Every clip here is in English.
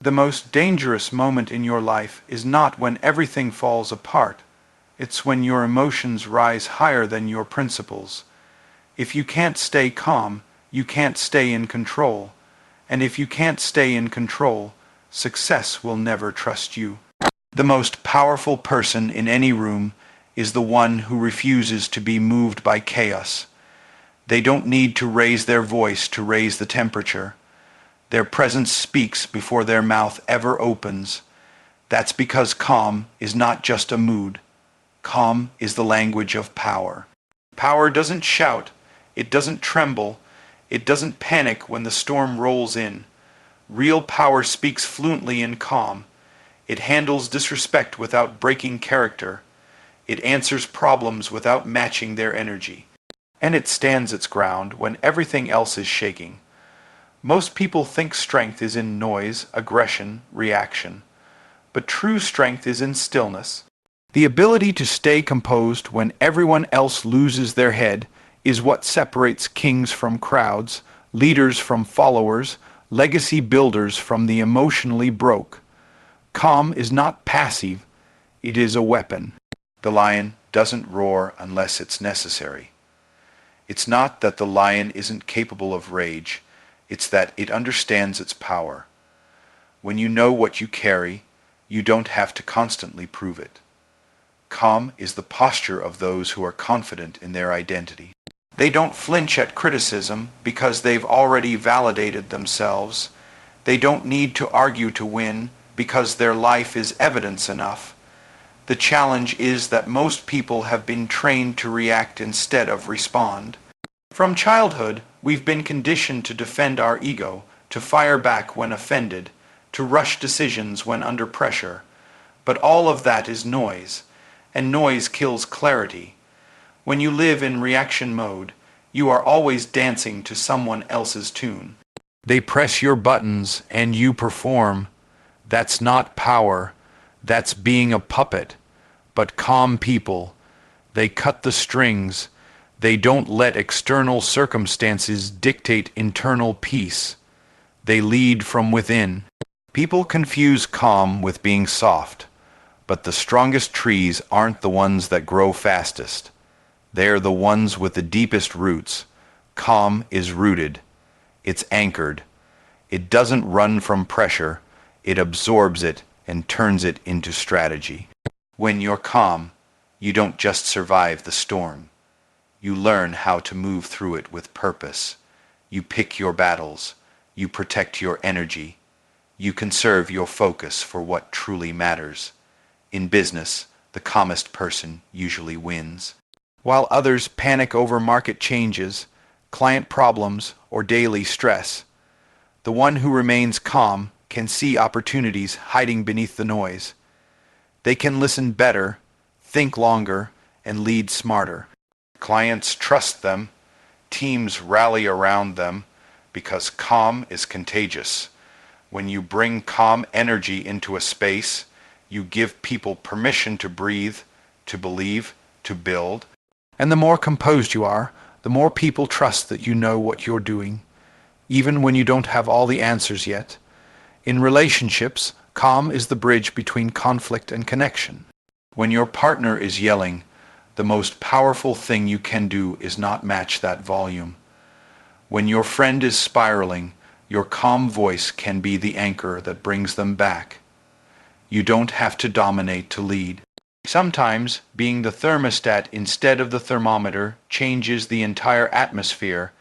The most dangerous moment in your life is not when everything falls apart. It's when your emotions rise higher than your principles. If you can't stay calm, you can't stay in control. And if you can't stay in control, success will never trust you. The most powerful person in any room is the one who refuses to be moved by chaos. They don't need to raise their voice to raise the temperature. Their presence speaks before their mouth ever opens. That's because calm is not just a mood. Calm is the language of power. Power doesn't shout. It doesn't tremble. It doesn't panic when the storm rolls in. Real power speaks fluently in calm. It handles disrespect without breaking character. It answers problems without matching their energy. And it stands its ground when everything else is shaking. Most people think strength is in noise, aggression, reaction. But true strength is in stillness. The ability to stay composed when everyone else loses their head is what separates kings from crowds, leaders from followers, legacy builders from the emotionally broke. Calm is not passive, it is a weapon. The lion doesn't roar unless it's necessary. It's not that the lion isn't capable of rage, it's that it understands its power. When you know what you carry, you don't have to constantly prove it. Calm is the posture of those who are confident in their identity. They don't flinch at criticism because they've already validated themselves. They don't need to argue to win because their life is evidence enough. The challenge is that most people have been trained to react instead of respond. From childhood, we've been conditioned to defend our ego, to fire back when offended, to rush decisions when under pressure. But all of that is noise, and noise kills clarity. When you live in reaction mode, you are always dancing to someone else's tune. They press your buttons and you perform. That's not power, that's being a puppet. But calm people, they cut the strings. They don't let external circumstances dictate internal peace. They lead from within. People confuse calm with being soft, but the strongest trees aren't the ones that grow fastest. They're the ones with the deepest roots. Calm is rooted. It's anchored. It doesn't run from pressure. It absorbs it and turns it into strategy. When you're calm, you don't just survive the storm. You learn how to move through it with purpose. You pick your battles. You protect your energy. You conserve your focus for what truly matters. In business, the calmest person usually wins. While others panic over market changes, client problems, or daily stress, the one who remains calm can see opportunities hiding beneath the noise. They can listen better, think longer, and lead smarter. Clients trust them, teams rally around them, because calm is contagious. When you bring calm energy into a space, you give people permission to breathe, to believe, to build. And the more composed you are, the more people trust that you know what you're doing, even when you don't have all the answers yet. In relationships, calm is the bridge between conflict and connection. When your partner is yelling, the most powerful thing you can do is not match that volume. When your friend is spiraling, your calm voice can be the anchor that brings them back. You don't have to dominate to lead. Sometimes, being the thermostat instead of the thermometer changes the entire atmosphere.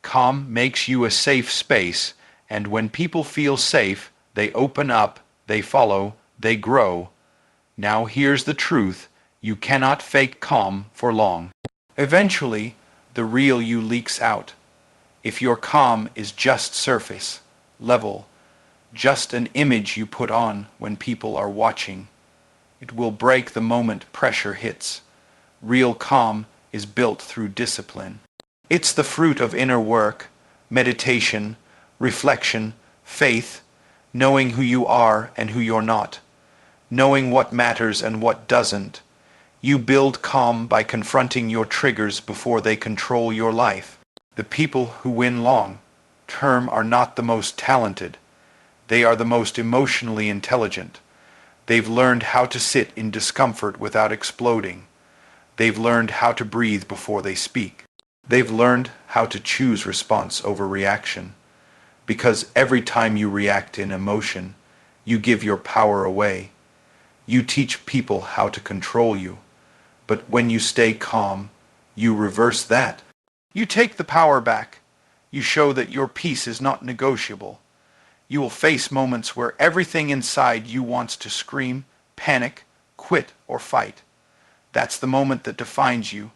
Calm makes you a safe space, and when people feel safe, they open up, they follow, they grow. Now here's the truth. You cannot fake calm for long. Eventually, the real you leaks out. If your calm is just surface, level, just an image you put on when people are watching, it will break the moment pressure hits. Real calm is built through discipline. It's the fruit of inner work, meditation, reflection, faith, knowing who you are and who you're not, knowing what matters and what doesn't. You build calm by confronting your triggers before they control your life. The people who win long term are not the most talented. They are the most emotionally intelligent. They've learned how to sit in discomfort without exploding. They've learned how to breathe before they speak. They've learned how to choose response over reaction. Because every time you react in emotion, you give your power away. You teach people how to control you. But when you stay calm, you reverse that. You take the power back. You show that your peace is not negotiable. You will face moments where everything inside you wants to scream, panic, quit, or fight. That's the moment that defines you,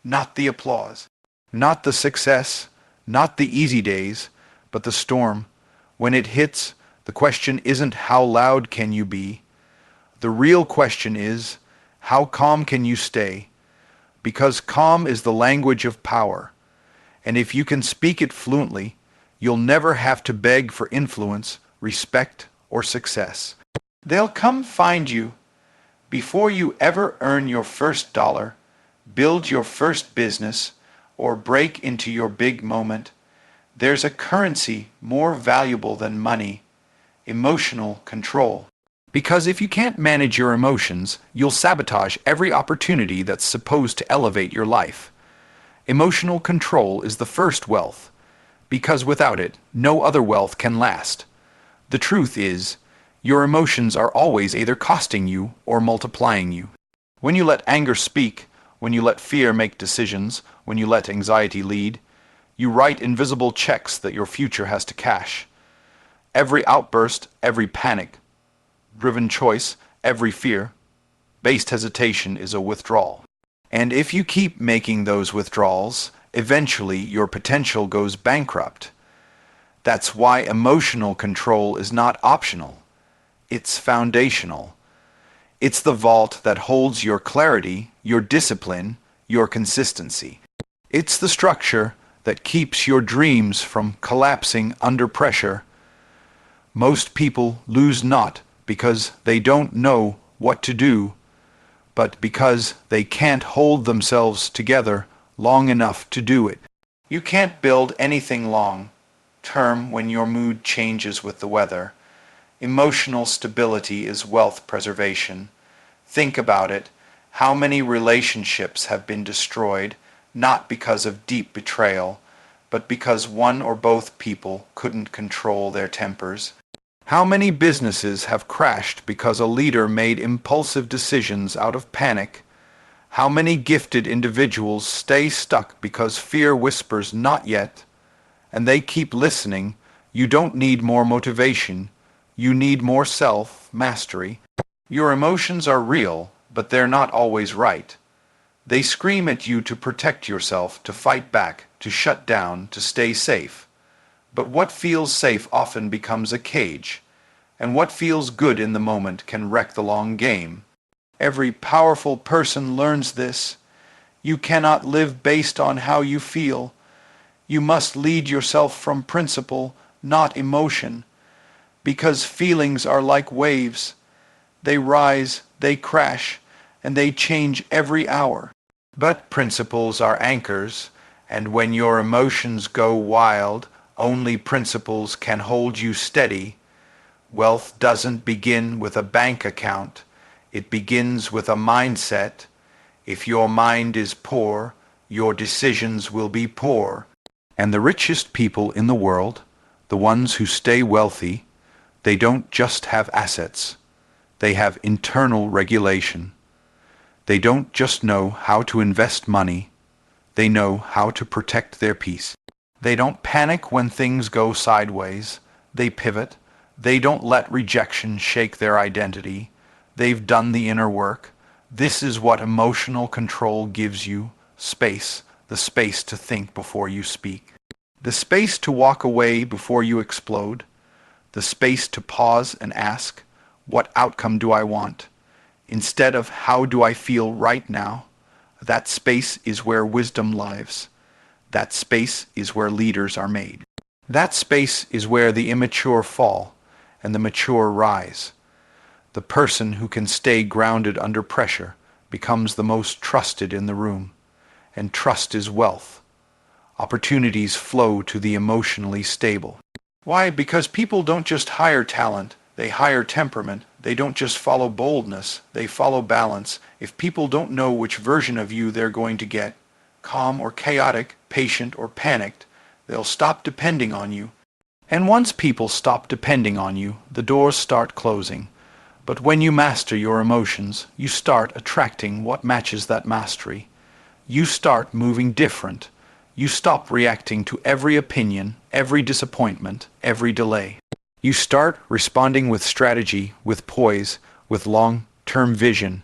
not the applause, not the success, not the easy days, but the storm. When it hits, the question isn't how loud can you be. The real question is, how calm can you stay? Because calm is the language of power. And if you can speak it fluently, you'll never have to beg for influence, respect, or success. They'll come find you. Before you ever earn your first dollar, build your first business, or break into your big moment, there's a currency more valuable than money: emotional control. Because if you can't manage your emotions, you'll sabotage every opportunity that's supposed to elevate your life. Emotional control is the first wealth, because without it, no other wealth can last. The truth is, your emotions are always either costing you or multiplying you. When you let anger speak, when you let fear make decisions, when you let anxiety lead, you write invisible checks that your future has to cash. Every outburst, every panic-driven choice, every fear-based hesitation is a withdrawal. And if you keep making those withdrawals, eventually your potential goes bankrupt. That's why emotional control is not optional. It's foundational. It's the vault that holds your clarity, your discipline, your consistency. It's the structure that keeps your dreams from collapsing under pressure. Most people lose not because they don't know what to do, but because they can't hold themselves together long enough to do it. You can't build anything long-term when your mood changes with the weather. Emotional stability is wealth preservation. Think about it. How many relationships have been destroyed, not because of deep betrayal, but because one or both people couldn't control their tempers? How many businesses have crashed because a leader made impulsive decisions out of panic? How many gifted individuals stay stuck because fear whispers "not yet," and they keep listening? You don't need more motivation. You need more self-mastery. Your emotions are real, but they're not always right. They scream at you to protect yourself, to fight back, to shut down, to stay safe. But what feels safe often becomes a cage, and what feels good in the moment can wreck the long game. Every powerful person learns this. You cannot live based on how you feel. You must lead yourself from principle, not emotion, because feelings are like waves. They rise, they crash, and they change every hour. But principles are anchors, and when your emotions go wild, only principles can hold you steady. Wealth doesn't begin with a bank account. It begins with a mindset. If your mind is poor, your decisions will be poor. And the richest people in the world, the ones who stay wealthy, they don't just have assets. They have internal regulation. They don't just know how to invest money. They know how to protect their peace. They don't panic when things go sideways. They pivot. They don't let rejection shake their identity. They've done the inner work. This is what emotional control gives you: space, the space to think before you speak, the space to walk away before you explode, the space to pause and ask, what outcome do I want? Instead of how do I feel right now? That space is where wisdom lives. That space is where leaders are made. That space is where the immature fall and the mature rise. The person who can stay grounded under pressure becomes the most trusted in the room, and trust is wealth. Opportunities flow to the emotionally stable. Why? Because people don't just hire talent, they hire temperament. They don't just follow boldness, they follow balance. If people don't know which version of you they're going to get, calm or chaotic, patient or panicked, they'll stop depending on you. And once people stop depending on you, the doors start closing. But when you master your emotions, you start attracting what matches that mastery. You start moving different. You stop reacting to every opinion, every disappointment, every delay. You start responding with strategy, with poise, with long-term vision.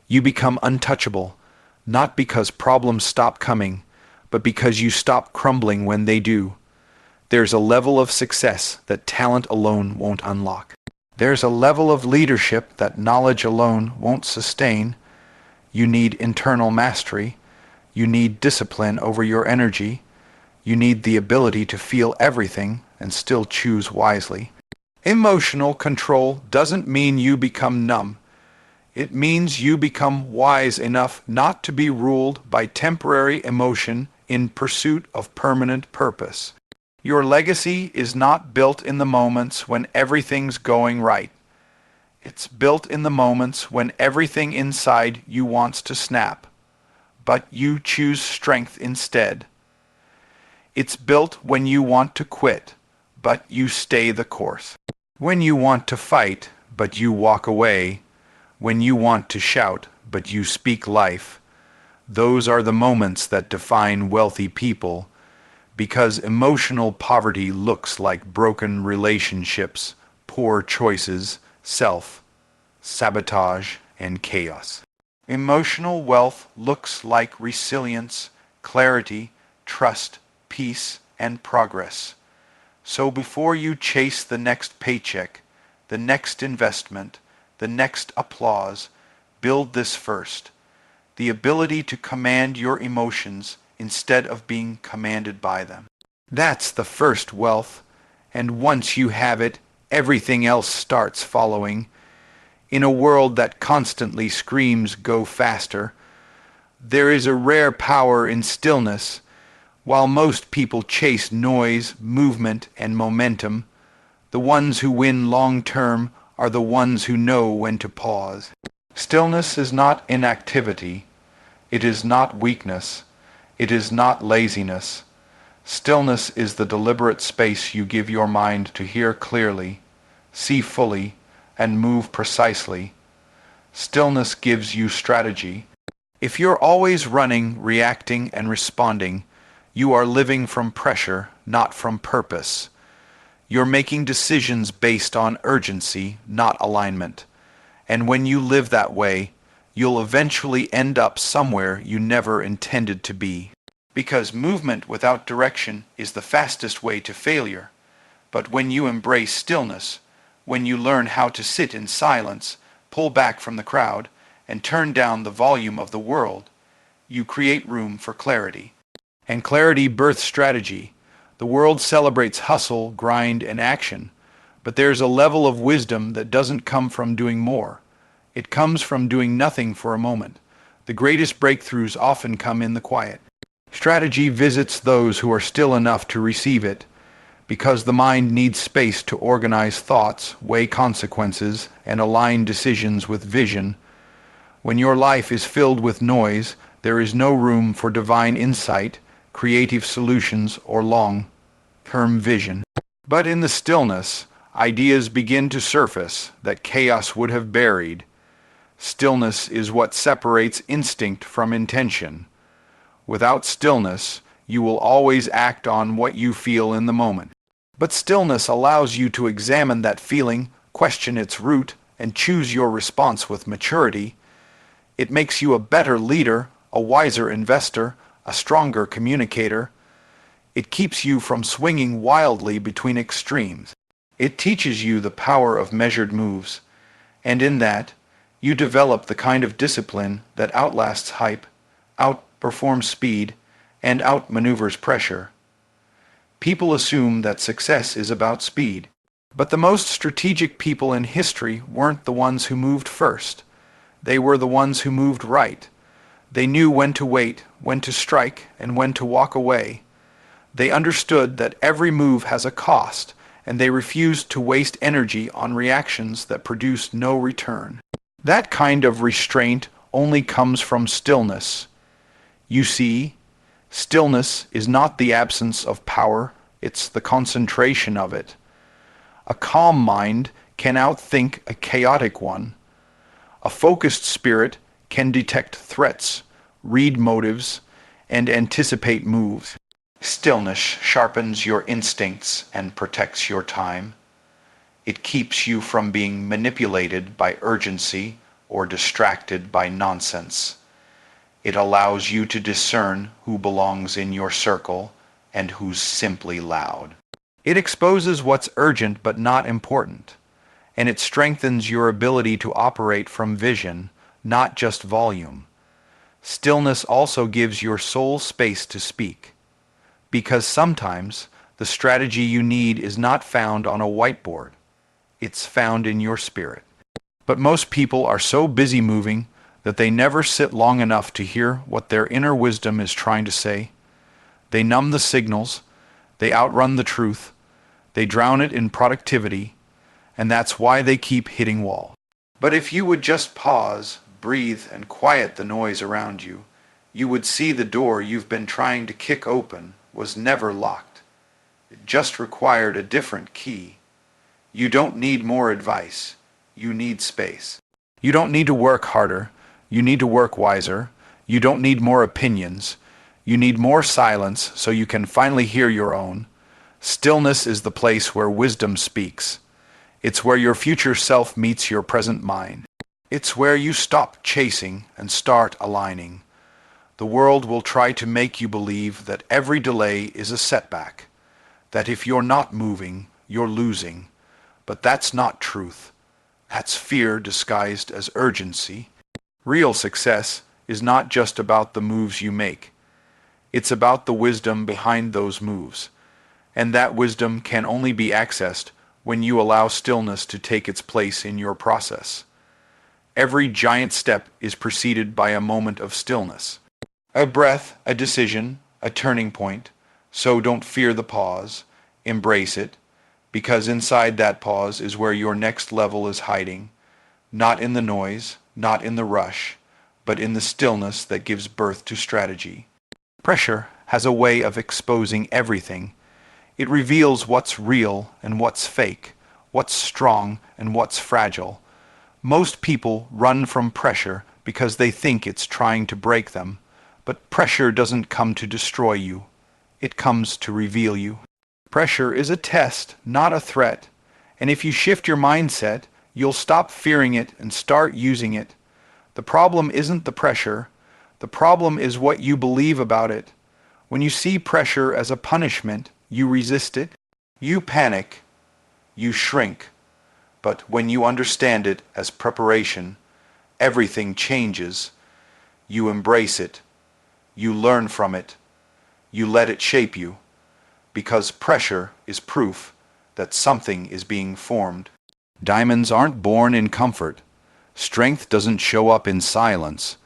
You become untouchable, not because problems stop coming, but because you stop crumbling when they do. There's a level of success that talent alone won't unlock. There's a level of leadership that knowledge alone won't sustain. You need internal mastery. You need discipline over your energy. You need the ability to feel everything and still choose wisely. Emotional control doesn't mean you become numb. It means you become wise enough not to be ruled by temporary emotion in pursuit of permanent purpose. Your legacy is not built in the moments when everything's going right. It's built in the moments when everything inside you wants to snap, but you choose strength instead. It's built when you want to quit, but you stay the course. When you want to fight, but you walk away. When you want to shout, but you speak life. Those are the moments that define wealthy people, because emotional poverty looks like broken relationships, poor choices, sabotage, and chaos. Emotional wealth looks like resilience, clarity, trust, peace, and progress. So before you chase the next paycheck, the next investment, the next applause, build this first: the ability to command your emotions instead of being commanded by them. That's the first wealth, and once you have it, everything else starts following. In a world that constantly screams, "Go faster," there is a rare power in stillness. While most people chase noise, movement, and momentum, the ones who win long-term are the ones who know when to pause. Stillness is not inactivity. It is not weakness. It is not laziness. Stillness is the deliberate space you give your mind to hear clearly, see fully, and move precisely. Stillness gives you strategy. If you're always running, reacting, and responding, you are living from pressure, not from purpose. You're making decisions based on urgency, not alignment. And when you live that way, you'll eventually end up somewhere you never intended to be. Because movement without direction is the fastest way to failure. But when you embrace stillness, when you learn how to sit in silence, pull back from the crowd, and turn down the volume of the world, you create room for clarity. And clarity births strategy. The world celebrates hustle, grind, and action, but there's a level of wisdom that doesn't come from doing more. It comes from doing nothing for a moment. The greatest breakthroughs often come in the quiet. Strategy visits those who are still enough to receive it, because the mind needs space to organize thoughts, weigh consequences, and align decisions with vision. When your life is filled with noise, there is no room for divine insight, creative solutions, or long-term vision. But in the stillness, ideas begin to surface that chaos would have buried. Stillness is what separates instinct from intention. Without stillness, you will always act on what you feel in the moment. But stillness allows you to examine that feeling, question its root, and choose your response with maturity. It makes you a better leader, a wiser investor, a stronger communicator. It keeps you from swinging wildly between extremes. It teaches you the power of measured moves, and in that, you develop the kind of discipline that outlasts hype, outperforms speed, and outmaneuvers pressure. People assume that success is about speed, but the most strategic people in history weren't the ones who moved first. They were the ones who moved right. They knew when to wait, when to strike, and when to walk away. They understood that every move has a cost, and they refused to waste energy on reactions that produced no return. That kind of restraint only comes from stillness. You see, stillness is not the absence of power, it's the concentration of it. A calm mind can outthink a chaotic one. A focused spirit can detect threats, read motives, and anticipate moves. Stillness sharpens your instincts and protects your time. It keeps you from being manipulated by urgency or distracted by nonsense. It allows you to discern who belongs in your circle and who's simply loud. It exposes what's urgent but not important, and it strengthens your ability to operate from vision, not just volume. Stillness also gives your soul space to speak, because sometimes the strategy you need is not found on a whiteboard. It's found in your spirit. But most people are so busy moving that they never sit long enough to hear what their inner wisdom is trying to say. They numb the signals, they outrun the truth, they drown it in productivity, and that's why they keep hitting walls. But if you would just pause, breathe, and quiet the noise around you, you would see the door you've been trying to kick open was never locked. It just required a different key. You don't need more advice. You need space. You don't need to work harder. You need to work wiser. You don't need more opinions. You need more silence so you can finally hear your own. Stillness is the place where wisdom speaks. It's where your future self meets your present mind. It's where you stop chasing and start aligning. The world will try to make you believe that every delay is a setback, that if you're not moving, you're losing. But that's not truth. That's fear disguised as urgency. Real success is not just about the moves you make. It's about the wisdom behind those moves. And that wisdom can only be accessed when you allow stillness to take its place in your process. Every giant step is preceded by a moment of stillness. A breath, a decision, a turning point. So don't fear the pause. Embrace it, because inside that pause is where your next level is hiding. Not in the noise, not in the rush, but in the stillness that gives birth to strategy. Pressure has a way of exposing everything. It reveals what's real and what's fake, what's strong and what's fragile. Most people run from pressure because they think it's trying to break them, but pressure doesn't come to destroy you. It comes to reveal you. Pressure is a test, not a threat, and if you shift your mindset, you'll stop fearing it and start using it. The problem isn't the pressure. The problem is what you believe about it. When you see pressure as a punishment, you resist it. You panic. You shrink. But when you understand it as preparation, everything changes. You embrace it. You learn from it. You let it shape you. Because pressure is proof that something is being formed. Diamonds aren't born in comfort. Strength doesn't show up in silence.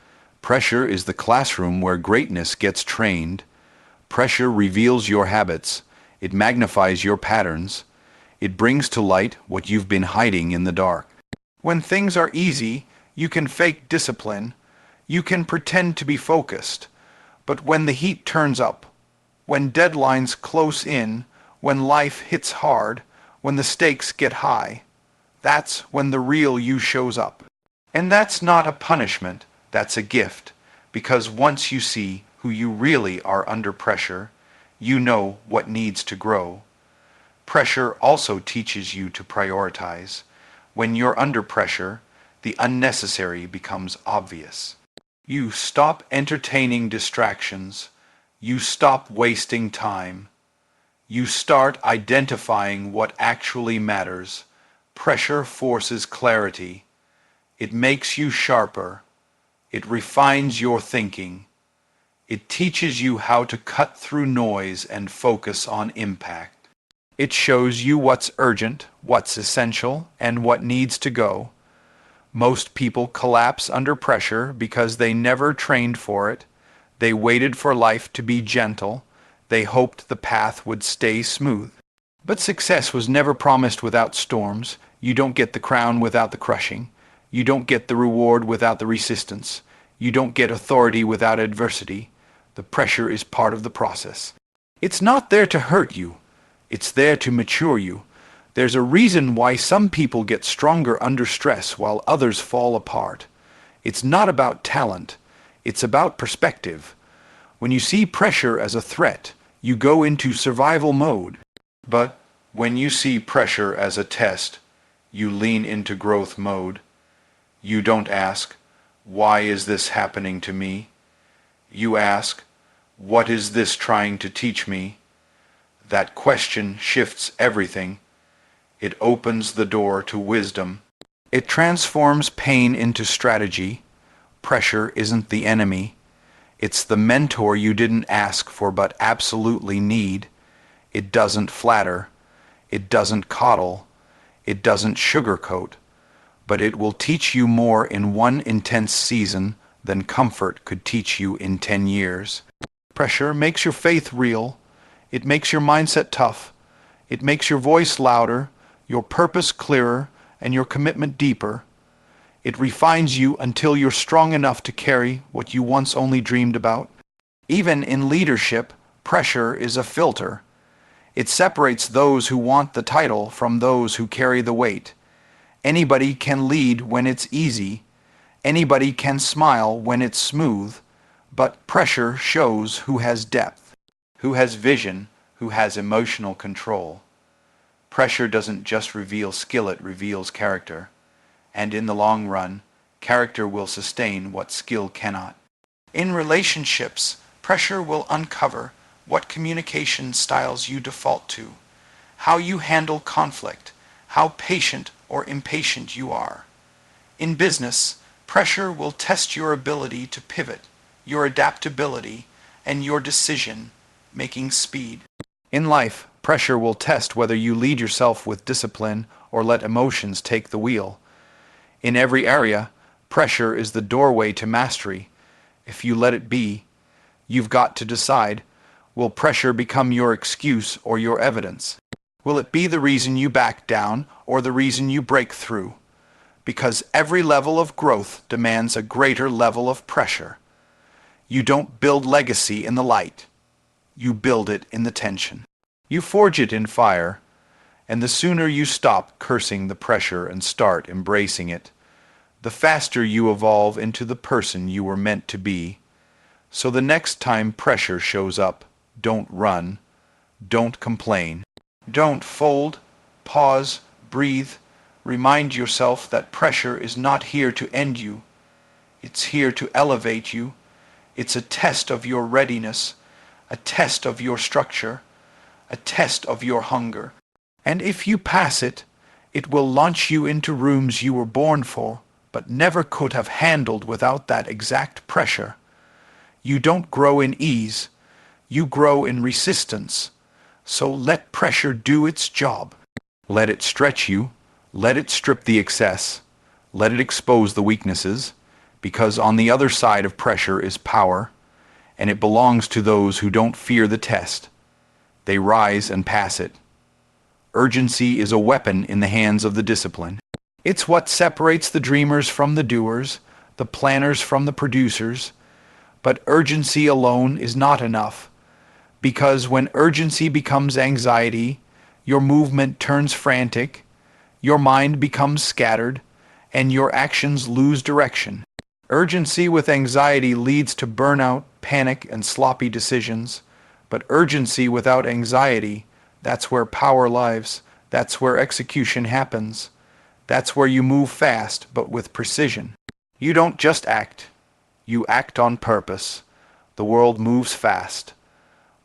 Pressure is the classroom where greatness gets trained. Pressure reveals your habits. It magnifies your patterns. It brings to light what you've been hiding in the dark. When things are easy, you can fake discipline. You can pretend to be focused. But when the heat turns up, when deadlines close in, when life hits hard, when the stakes get high, that's when the real you shows up. And that's not a punishment, that's a gift, because once you see who you really are under pressure, you know what needs to grow. Pressure also teaches you to prioritize. When you're under pressure, the unnecessary becomes obvious. You stop entertaining distractions. You stop wasting time. You start identifying what actually matters. Pressure forces clarity. It makes you sharper. It refines your thinking. It teaches you how to cut through noise and focus on impact. It shows you what's urgent, what's essential, and what needs to go. Most people collapse under pressure because they never trained for it. They waited for life to be gentle. They hoped the path would stay smooth. But success was never promised without storms. You don't get the crown without the crushing. You don't get the reward without the resistance. You don't get authority without adversity. The pressure is part of the process. It's not there to hurt you. It's there to mature you. There's a reason why some people get stronger under stress while others fall apart. It's not about talent. It's about perspective. When you see pressure as a threat, you go into survival mode. But when you see pressure as a test, you lean into growth mode. You don't ask, "Why is this happening to me?" You ask, "What is this trying to teach me?" That question shifts everything. It opens the door to wisdom. It transforms pain into strategy. Pressure isn't the enemy. It's the mentor you didn't ask for but absolutely need. It doesn't flatter. It doesn't coddle. It doesn't sugarcoat. But it will teach you more in one intense season than comfort could teach you in 10 years. Pressure makes your faith real. It makes your mindset tough. It makes your voice louder, your purpose clearer, and your commitment deeper. It refines you until you're strong enough to carry what you once only dreamed about. Even in leadership, pressure is a filter. It separates those who want the title from those who carry the weight. Anybody can lead when it's easy. Anybody can smile when it's smooth. But pressure shows who has depth, who has vision, who has emotional control. Pressure doesn't just reveal skill, it reveals character. And in the long run, character will sustain what skill cannot. In relationships, pressure will uncover what communication styles you default to, how you handle conflict, how patient or impatient you are. In business, pressure will test your ability to pivot, your adaptability, and your decision-making speed. In life, pressure will test whether you lead yourself with discipline or let emotions take the wheel. In every area, pressure is the doorway to mastery. If you let it be, you've got to decide, will pressure become your excuse or your evidence? Will it be the reason you back down or the reason you break through? Because every level of growth demands a greater level of pressure. You don't build legacy in the light. You build it in the tension. You forge it in fire. And the sooner you stop cursing the pressure and start embracing it, the faster you evolve into the person you were meant to be. So the next time pressure shows up, don't run, don't complain, don't fold, pause, breathe. Remind yourself that pressure is not here to end you. It's here to elevate you. It's a test of your readiness, a test of your structure, a test of your hunger. And if you pass it, it will launch you into rooms you were born for, but never could have handled without that exact pressure. You don't grow in ease, you grow in resistance. So let pressure do its job. Let it stretch you, let it strip the excess, let it expose the weaknesses, because on the other side of pressure is power, and it belongs to those who don't fear the test. They rise and pass it. Urgency is a weapon in the hands of the discipline. It's what separates the dreamers from the doers, the planners from the producers. But urgency alone is not enough, because when urgency becomes anxiety, your movement turns frantic, your mind becomes scattered, and your actions lose direction. Urgency with anxiety leads to burnout, panic, and sloppy decisions. But urgency without anxiety, that's where power lives. That's where execution happens. That's where you move fast, but with precision. You don't just act. You act on purpose. The world moves fast.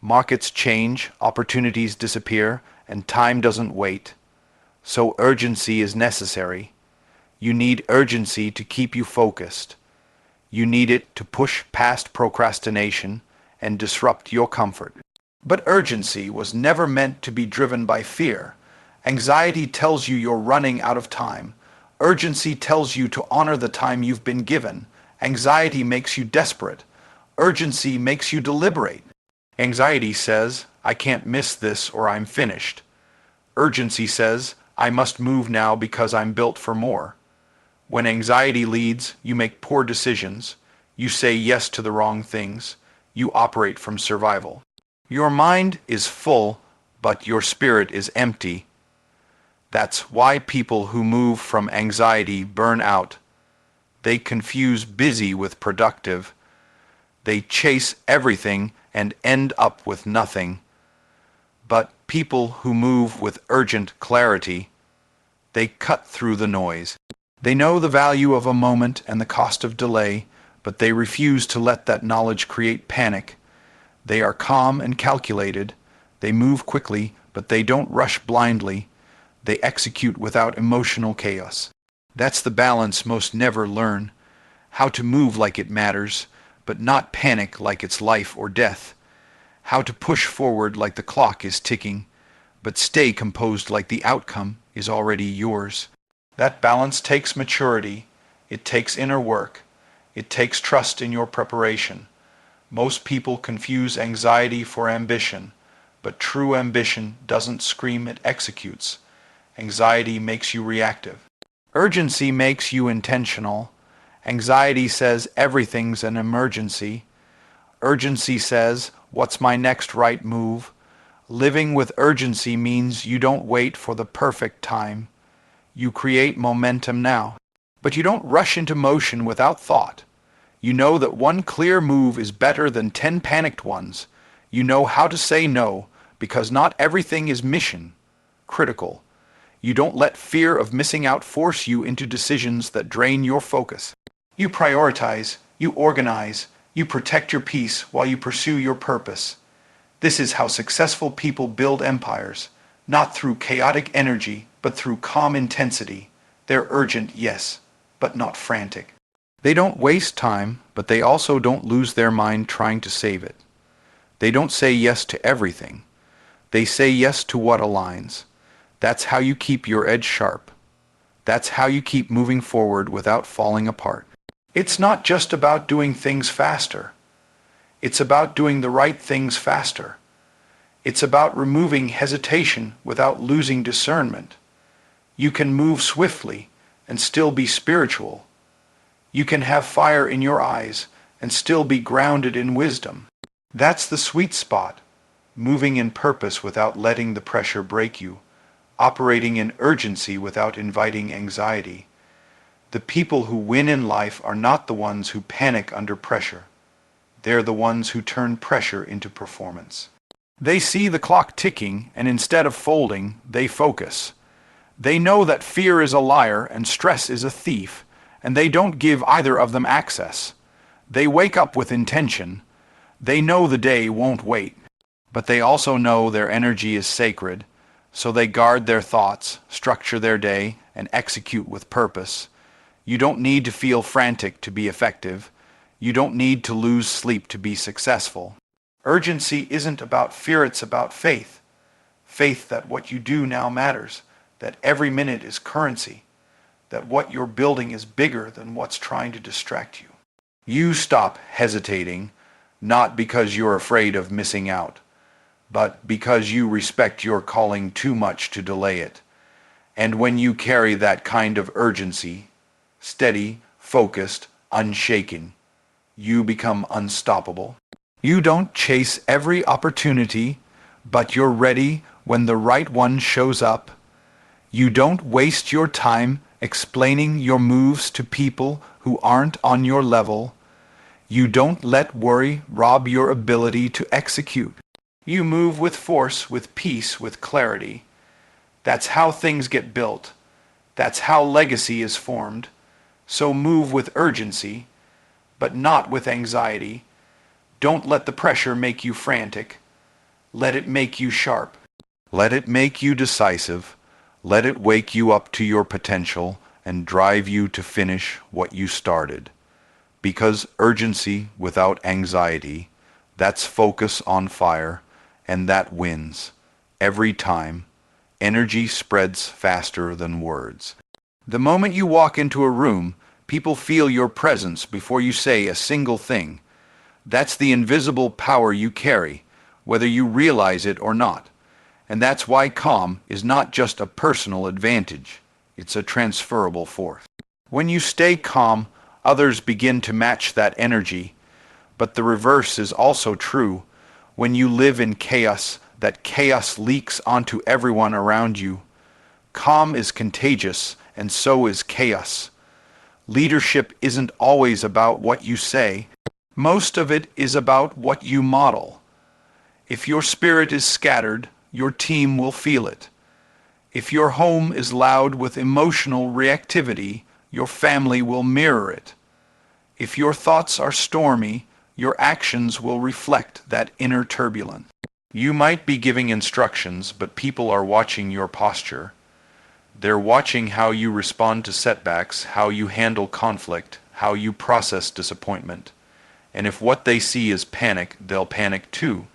Markets change, opportunities disappear, and time doesn't wait. So urgency is necessary. You need urgency to keep you focused. You need it to push past procrastination and disrupt your comfort. But urgency was never meant to be driven by fear. Anxiety tells you you're running out of time. Urgency tells you to honor the time you've been given. Anxiety makes you desperate. Urgency makes you deliberate. Anxiety says, I can't miss this or I'm finished. Urgency says, I must move now because I'm built for more. When anxiety leads, you make poor decisions. You say yes to the wrong things. You operate from survival. Your mind is full, but your spirit is empty. That's why people who move from anxiety burn out. They confuse busy with productive. They chase everything and end up with nothing. But people who move with urgent clarity, they cut through the noise. They know the value of a moment and the cost of delay, but they refuse to let that knowledge create panic. They are calm and calculated. They move quickly, but they don't rush blindly. They execute without emotional chaos. That's the balance most never learn. How to move like it matters, but not panic like it's life or death. How to push forward like the clock is ticking, but stay composed like the outcome is already yours. That balance takes maturity. It takes inner work. It takes trust in your preparation. Most people confuse anxiety for ambition, but true ambition doesn't scream, it executes. Anxiety makes you reactive. Urgency makes you intentional. Anxiety says everything's an emergency. Urgency says, what's my next right move? Living with urgency means you don't wait for the perfect time. You create momentum now. But you don't rush into motion without thought. You know that one clear move is better than 10 panicked ones. You know how to say no, because not everything is mission critical. You don't let fear of missing out force you into decisions that drain your focus. You prioritize, you organize, you protect your peace while you pursue your purpose. This is how successful people build empires, not through chaotic energy, but through calm intensity. They're urgent, yes, but not frantic. They don't waste time, but they also don't lose their mind trying to save it. They don't say yes to everything. They say yes to what aligns. That's how you keep your edge sharp. That's how you keep moving forward without falling apart. It's not just about doing things faster. It's about doing the right things faster. It's about removing hesitation without losing discernment. You can move swiftly and still be spiritual. You can have fire in your eyes and still be grounded in wisdom. That's the sweet spot, moving in purpose without letting the pressure break you, operating in urgency without inviting anxiety. The people who win in life are not the ones who panic under pressure. They're the ones who turn pressure into performance. They see the clock ticking, and instead of folding, they focus. They know that fear is a liar and stress is a thief, and they don't give either of them access. They wake up with intention. They know the day won't wait. But they also know their energy is sacred, so they guard their thoughts, structure their day, and execute with purpose. You don't need to feel frantic to be effective. You don't need to lose sleep to be successful. Urgency isn't about fear, it's about faith. Faith that what you do now matters, that every minute is currency, that what you're building is bigger than what's trying to distract you. You stop hesitating, not because you're afraid of missing out, but because you respect your calling too much to delay it. And when you carry that kind of urgency, steady, focused, unshaken, you become unstoppable. You don't chase every opportunity, but you're ready when the right one shows up. You don't waste your time explaining your moves to people who aren't on your level. You don't let worry rob your ability to execute. You move with force, with peace, with clarity. That's how things get built. That's how legacy is formed. So move with urgency, but not with anxiety. Don't let the pressure make you frantic. Let it make you sharp. Let it make you decisive. Let it wake you up to your potential and drive you to finish what you started. Because urgency without anxiety, that's focus on fire, and that wins. Every time, energy spreads faster than words. The moment you walk into a room, people feel your presence before you say a single thing. That's the invisible power you carry, whether you realize it or not. And that's why calm is not just a personal advantage, it's a transferable force. When you stay calm, others begin to match that energy. But the reverse is also true. When you live in chaos, that chaos leaks onto everyone around you. Calm is contagious, and so is chaos. Leadership isn't always about what you say. Most of it is about what you model. If your spirit is scattered, your team will feel it. If your home is loud with emotional reactivity, your family will mirror it. If your thoughts are stormy, your actions will reflect that inner turbulence. You might be giving instructions, but people are watching your posture. They're watching how you respond to setbacks, how you handle conflict, how you process disappointment. And if what they see is panic, they'll panic too.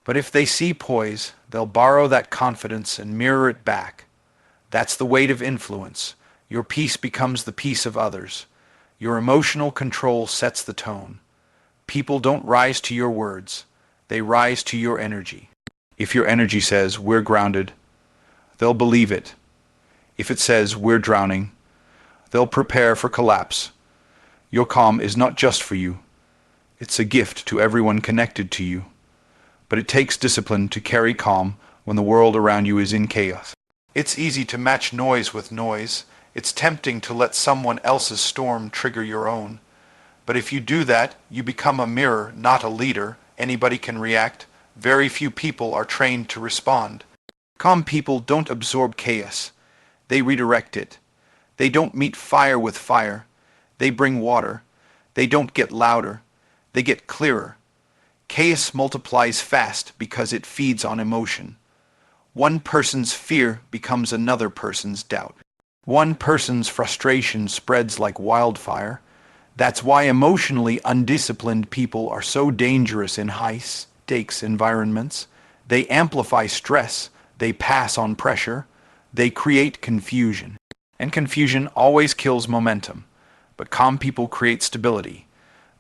But if they see poise, they'll borrow that confidence and mirror it back. That's the weight of influence. Your peace becomes the peace of others. Your emotional control sets the tone. People don't rise to your words. They rise to your energy. If your energy says, "We're grounded," they'll believe it. If it says, "We're drowning," they'll prepare for collapse. Your calm is not just for you. It's a gift to everyone connected to you. But it takes discipline to carry calm when the world around you is in chaos. It's easy to match noise with noise. It's tempting to let someone else's storm trigger your own. But if you do that, you become a mirror, not a leader. Anybody can react. Very few people are trained to respond. Calm people don't absorb chaos. They redirect it. They don't meet fire with fire. They bring water. They don't get louder. They get clearer. Chaos multiplies fast because it feeds on emotion. One person's fear becomes another person's doubt. One person's frustration spreads like wildfire. That's why emotionally undisciplined people are so dangerous in high-stakes environments. They amplify stress. They pass on pressure. They create confusion. And confusion always kills momentum. But calm people create stability.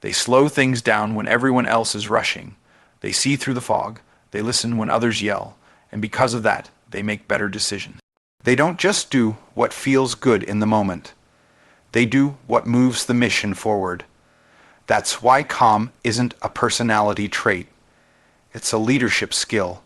They slow things down when everyone else is rushing. They see through the fog. They listen when others yell. And because of that, they make better decisions. They don't just do what feels good in the moment. They do what moves the mission forward. That's why calm isn't a personality trait. It's a leadership skill.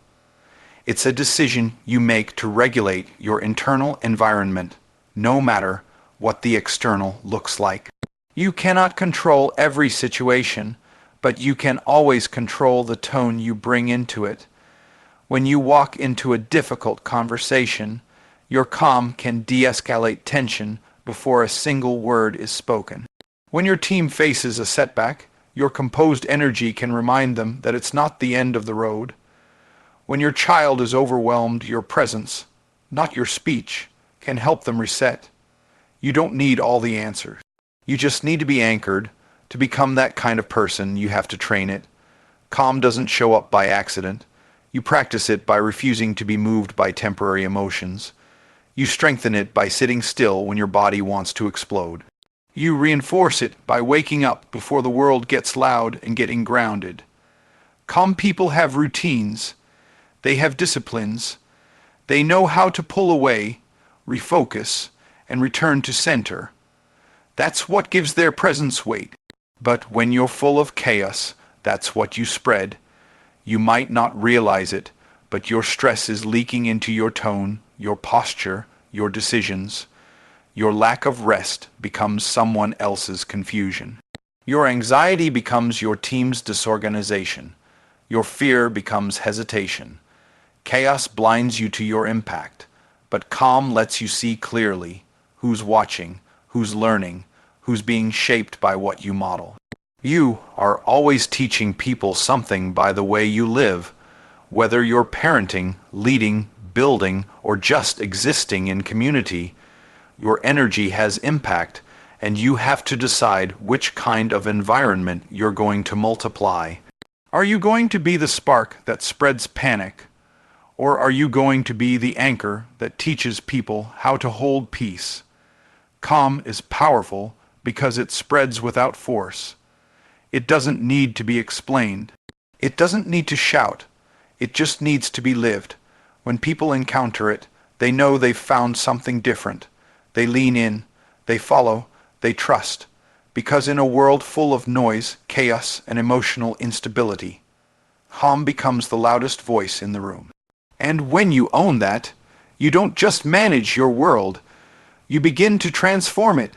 It's a decision you make to regulate your internal environment, no matter what the external looks like. You cannot control every situation, but you can always control the tone you bring into it. When you walk into a difficult conversation, your calm can de-escalate tension before a single word is spoken. When your team faces a setback, your composed energy can remind them that it's not the end of the road. When your child is overwhelmed, your presence, not your speech, can help them reset. You don't need all the answers. You just need to be anchored. To become that kind of person, you have to train it. Calm doesn't show up by accident. You practice it by refusing to be moved by temporary emotions. You strengthen it by sitting still when your body wants to explode. You reinforce it by waking up before the world gets loud and getting grounded. Calm people have routines. They have disciplines. They know how to pull away, refocus, and return to center. That's what gives their presence weight. But when you're full of chaos, that's what you spread. You might not realize it, but your stress is leaking into your tone, your posture, your decisions. Your lack of rest becomes someone else's confusion. Your anxiety becomes your team's disorganization. Your fear becomes hesitation. Chaos blinds you to your impact, but calm lets you see clearly who's watching, who's learning, who's being shaped by what you model. You are always teaching people something by the way you live, whether you're parenting, leading, building, or just existing in community. Your energy has impact, and you have to decide which kind of environment you're going to multiply. Are you going to be the spark that spreads panic, or are you going to be the anchor that teaches people how to hold peace? Calm is powerful because it spreads without force. It doesn't need to be explained. It doesn't need to shout. It just needs to be lived. When people encounter it, they know they've found something different. They lean in, they follow, they trust. Because in a world full of noise, chaos, and emotional instability, calm becomes the loudest voice in the room. And when you own that, you don't just manage your world, you begin to transform it.